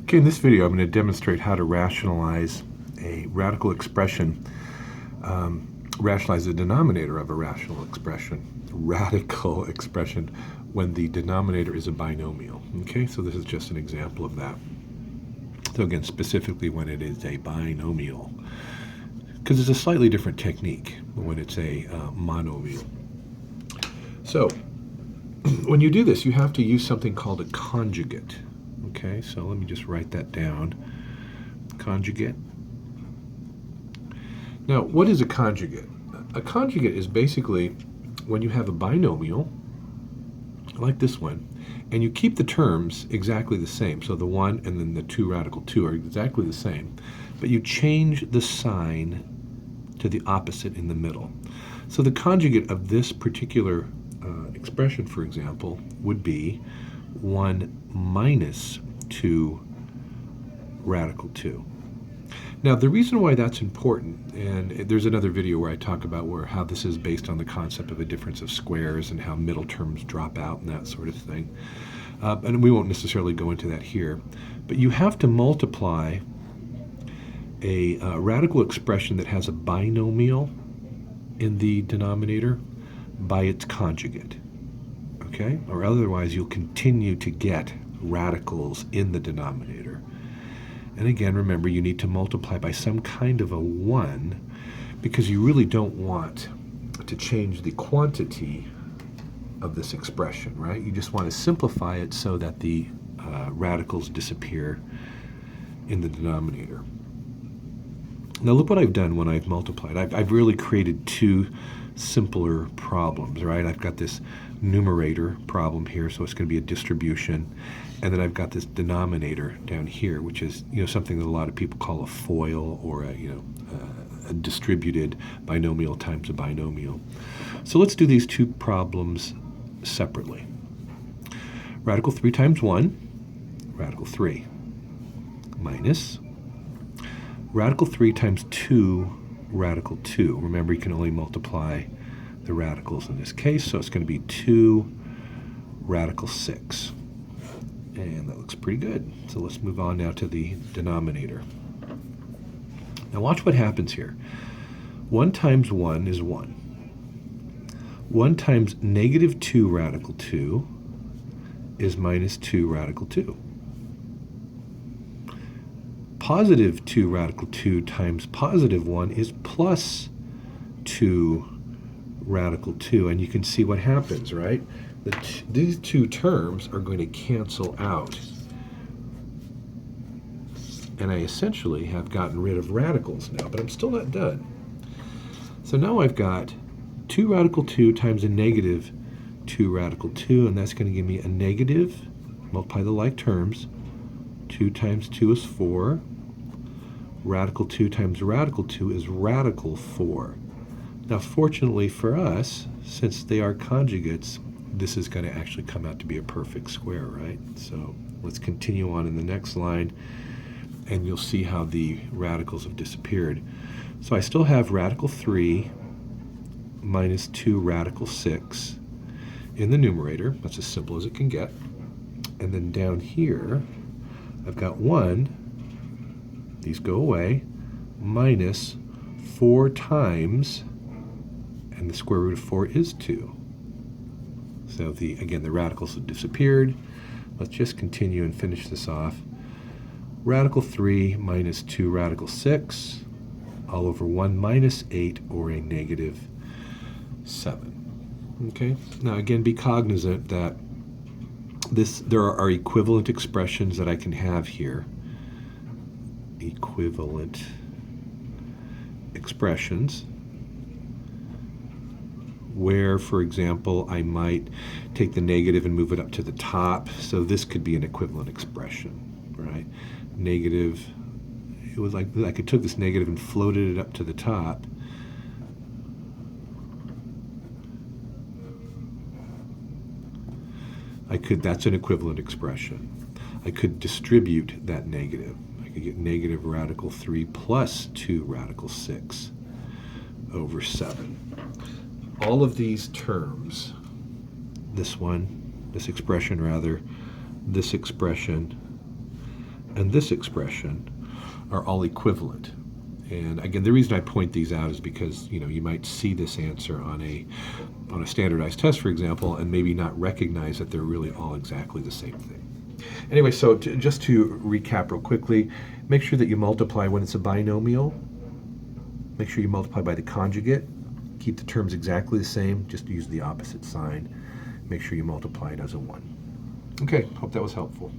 Okay, in this video I'm going to demonstrate how to rationalize a radical expression, rationalize the denominator of a radical expression when the denominator is a binomial. Okay, so this is just an example of that. So again, specifically when it is a binomial, because it's a slightly different technique when it's a monomial. So when you do this, you have to use something called a conjugate. Okay, so let me just write that down. Conjugate. Now, what is a conjugate? A conjugate is basically when you have a binomial, like this one, and you keep the terms exactly the same. So the 1 and then the 2 radical 2 are exactly the same, but you change the sign to the opposite in the middle. So the conjugate of this particular expression, for example, would be 1 minus 2 radical 2. Now, the reason why that's important, and there's another video where I talk about how this is based on the concept of a difference of squares and how middle terms drop out and that sort of thing. And we won't necessarily go into that here. But you have to multiply a radical expression that has a binomial in the denominator by its conjugate. Okay? Or otherwise you'll continue to get radicals in the denominator. And again, remember, you need to multiply by some kind of a 1 because you really don't want to change the quantity of this expression, right? You just want to simplify it so that the radicals disappear in the denominator. Now look what I've done when I've multiplied. I've really created two simpler problems, right? I've got this numerator problem here, so it's going to be a distribution, and then I've got this denominator down here, which is something that a lot of people call a FOIL, or a distributed binomial times a binomial. So let's do these two problems separately. Radical 3 times 1, radical 3, minus radical 3 times 2, radical 2. Remember, you can only multiply the radicals in this case, so it's going to be 2 radical 6. And that looks pretty good. So let's move on now to the denominator. Now watch what happens here. 1 times 1 is 1. 1 times negative 2 radical 2 is minus 2 radical 2. Positive 2 radical 2 times positive 1 is plus 2 radical 2. And you can see what happens, right? These two terms are going to cancel out. And I essentially have gotten rid of radicals now, but I'm still not done. So now I've got 2 radical 2 times a negative 2 radical 2, and that's going to give me a negative, multiply the like terms, 2 times 2 is 4. Radical 2 times radical 2 is radical 4. Now, fortunately for us, since they are conjugates, this is going to actually come out to be a perfect square, right? So let's continue on in the next line, and you'll see how the radicals have disappeared. So I still have radical 3 minus 2 radical 6 in the numerator. That's as simple as it can get. And then down here, I've got 1, these go away, minus 4 times, and the square root of 4 is 2. So again, the radicals have disappeared. Let's just continue and finish this off. Radical 3 minus 2 radical 6, all over 1 minus 8, or a negative 7. Okay, now again, be cognizant that there are equivalent expressions that I can have here. Equivalent expressions where, for example, I might take the negative and move it up to the top. So this could be an equivalent expression, right? Negative, it was like I took this negative and floated it up to the top. That's an equivalent expression. I could distribute that negative. I could get negative radical 3 plus 2 radical 6 over 7. All of these terms, this expression, this expression, and this expression are all equivalent. And again, the reason I point these out is because you might see this answer on a standardized test, for example, and maybe not recognize that they're really all exactly the same thing. Anyway, so just to recap real quickly, make sure that you multiply when it's a binomial. Make sure you multiply by the conjugate. Keep the terms exactly the same, just use the opposite sign. Make sure you multiply it as a 1. Okay, hope that was helpful.